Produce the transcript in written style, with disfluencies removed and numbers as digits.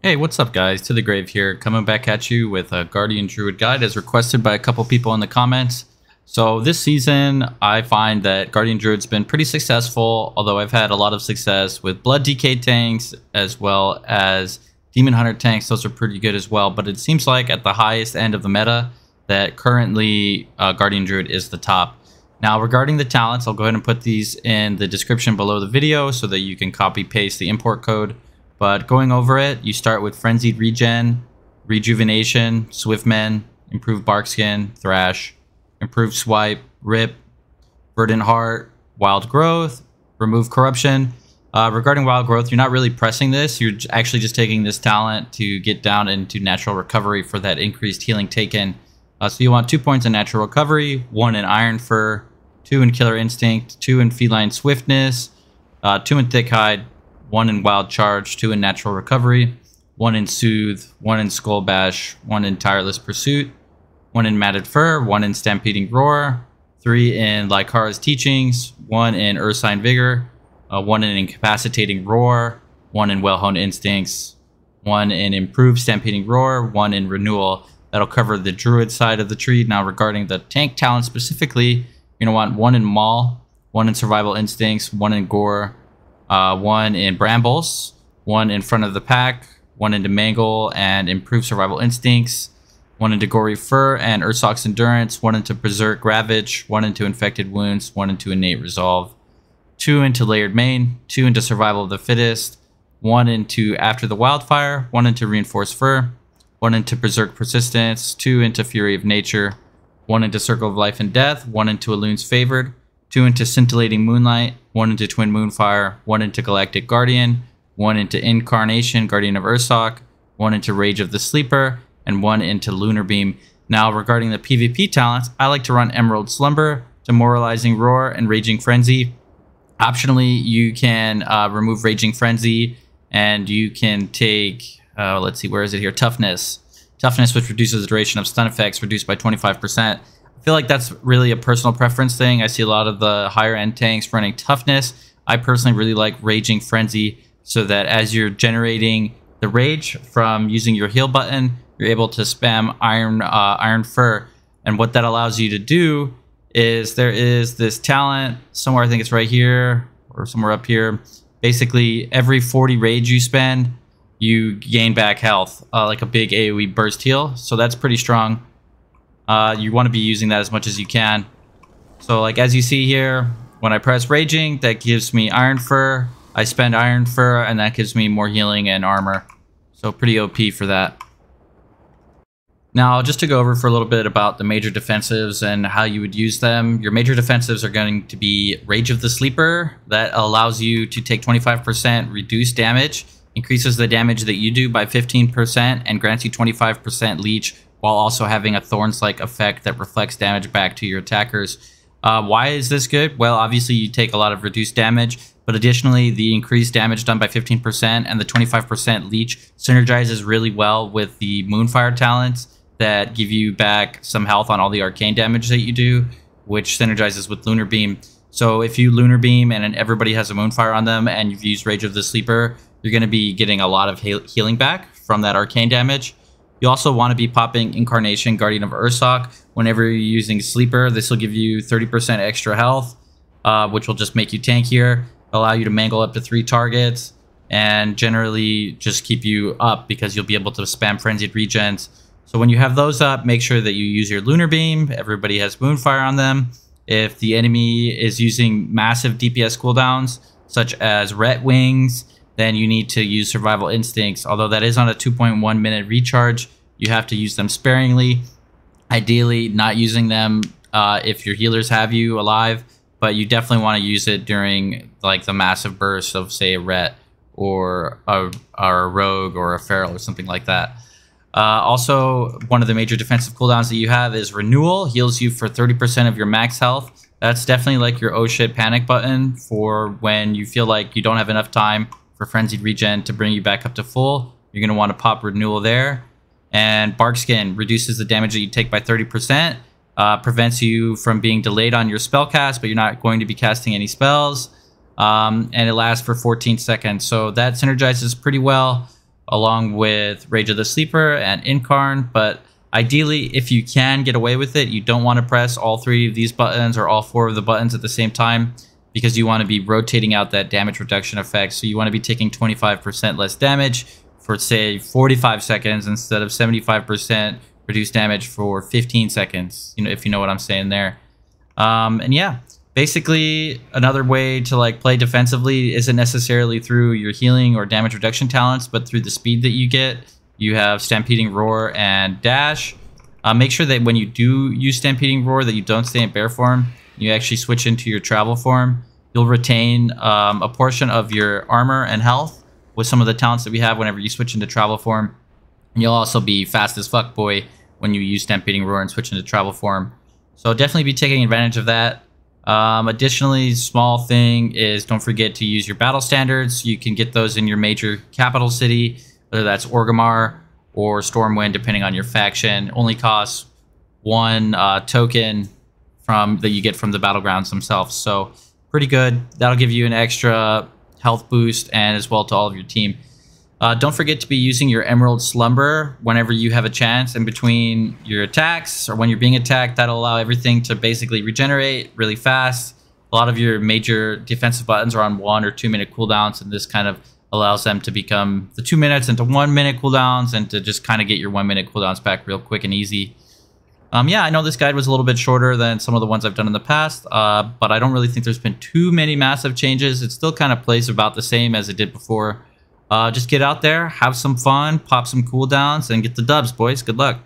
Hey, what's up guys? To the Grave here, coming back at you with a Guardian Druid guide as requested by a couple people in the comments. So this season, I find that Guardian Druid's been pretty successful, although I've had a lot of success with Blood DK tanks as well as Demon Hunter tanks. Those are pretty good as well, but it seems like at the highest end of the meta that currently Guardian Druid is the top. Now regarding the talents, I'll go ahead and put these in the description below the video so that you can copy paste the import code. But going over it, you start with Frenzied Regen, Rejuvenation, Swiftmen, Improved Barkskin, Thrash, Improved Swipe, Rip, Verdant Heart, Wild Growth, Remove Corruption. Regarding Wild Growth, you're not really pressing this. You're actually just taking this talent to get down into Natural Recovery for that increased healing taken. So you want 2 points in Natural Recovery, 1 in Iron Fur, 2 in Killer Instinct, 2 in Feline Swiftness, 2 in Thick Hide, 1 in Wild Charge, 2 in Natural Recovery, 1 in Soothe, 1 in Skull Bash, 1 in Tireless Pursuit, 1 in Matted Fur, 1 in Stampeding Roar, 3 in Lycara's Teachings, 1 in Ursine Vigor, 1 in Incapacitating Roar, 1 in Well-Honed Instincts, 1 in Improved Stampeding Roar, 1 in Renewal. That'll cover the Druid side of the tree. Now regarding the tank talent specifically, you're going to want 1 in Maul, 1 in Survival Instincts, 1 in Gore, 1 in Brambles, 1 in Front of the Pack, 1 into Mangle and Improved Survival Instincts, 1 into Gory Fur and Ursoc's Endurance, 1 into Berserk Ravage, 1 into Infected Wounds, 1 into Innate Resolve, 2 into Layered Mane, 2 into Survival of the Fittest, 1 into After the Wildfire, 1 into Reinforced Fur, 1 into Berserk Persistence, 2 into Fury of Nature, 1 into Circle of Life and Death, 1 into Elune's Favored, 2 into Scintillating Moonlight, 1 into Twin Moonfire, 1 into Galactic Guardian, 1 into Incarnation, Guardian of Ursoc, 1 into Rage of the Sleeper, and 1 into Lunar Beam. Now regarding the PvP talents, I like to run Emerald Slumber, Demoralizing Roar, and Raging Frenzy. Optionally, you can remove Raging Frenzy, and you can take, let's see, where is it here? Toughness. Toughness, which reduces the duration of stun effects, reduced by 25%. I feel like that's really a personal preference thing. I see a lot of the higher end tanks running Toughness. I personally really like Raging Frenzy so that as you're generating the rage from using your heal button, you're able to spam Iron Fur. And what that allows you to do is there is this talent somewhere, I think it's right here or somewhere up here. Basically, every 40 rage you spend, you gain back health, like a big AoE burst heal. So that's pretty strong. You want to be using that as much as you can. So like as you see here, when I press Raging, that gives me Iron Fur. I spend Iron Fur and that gives me more healing and armor. So pretty OP for that. Now just to go over for a little bit about the major defensives and how you would use them. Your major defensives are going to be Rage of the Sleeper. That allows you to take 25% reduced damage, increases the damage that you do by 15%, and grants you 25% leech, while also having a Thorns-like effect that reflects damage back to your attackers. Why is this good? Well, obviously you take a lot of reduced damage, but additionally the increased damage done by 15% and the 25% leech synergizes really well with the Moonfire talents that give you back some health on all the arcane damage that you do, which synergizes with Lunar Beam. So if you Lunar Beam and everybody has a Moonfire on them and you've used Rage of the Sleeper, you're going to be getting a lot of healing back from that arcane damage. You also want to be popping Incarnation, Guardian of Ursoc. Whenever you're using Sleeper, this will give you 30% extra health, which will just make you tankier, allow you to mangle up to 3 targets, and generally just keep you up because you'll be able to spam Frenzied Regens. So when you have those up, make sure that you use your Lunar Beam. Everybody has Moonfire on them. If the enemy is using massive DPS cooldowns, such as Ret Wings, then you need to use Survival Instincts. Although that is on a 2.1 minute recharge, you have to use them sparingly. Ideally, not using them if your healers have you alive, but you definitely want to use it during like the massive burst of, say, a Ret or a Rogue or a Feral or something like that. Also, one of the major defensive cooldowns that you have is Renewal. Heals you for 30% of your max health. That's definitely like your oh shit panic button for when you feel like you don't have enough time for Frenzied Regen to bring you back up to full. You're going to want to pop Renewal there. And Barkskin reduces the damage that you take by 30%, prevents you from being delayed on your spell cast, but you're not going to be casting any spells. And it lasts for 14 seconds. So that synergizes pretty well. along with Rage of the Sleeper and Incarn. But ideally, if you can get away with it, you don't want to press all 3 of these buttons or all 4 of the buttons at the same time, because you want to be rotating out that damage reduction effect. So you want to be taking 25% less damage for, say, 45 seconds instead of 75% reduced damage for 15 seconds, if you know what I'm saying there. And yeah, basically another way to like play defensively isn't necessarily through your healing or damage reduction talents, but through the speed that you get. You have Stampeding Roar and Dash. Make sure that when you do use Stampeding Roar that you don't stay in bear form. You actually switch into your travel form. You'll retain a portion of your armor and health with some of the talents that we have whenever you switch into travel form. And you'll also be fast as fuck boy when you use Stampeding Roar and switch into travel form. So definitely be taking advantage of that. Additionally, small thing is don't forget to use your battle standards. You can get those in your major capital city, whether that's Orgrimmar or Stormwind, depending on your faction. Only costs 1 token that you get from the battlegrounds themselves. So pretty good. That'll give you an extra health boost and as well to all of your team. Don't forget to be using your Emerald Slumber whenever you have a chance in between your attacks or when you're being attacked. That'll allow everything to basically regenerate really fast. A lot of your major defensive buttons are on 1 or 2 minute cooldowns, and this kind of allows them to become the 2 minutes into 1 minute cooldowns and to just kind of get your 1 minute cooldowns back real quick and easy. Yeah, I know this guide was a little bit shorter than some of the ones I've done in the past, but I don't really think there's been too many massive changes. It still kind of plays about the same as it did before. Just get out there, have some fun, pop some cooldowns, and get the dubs, boys. Good luck.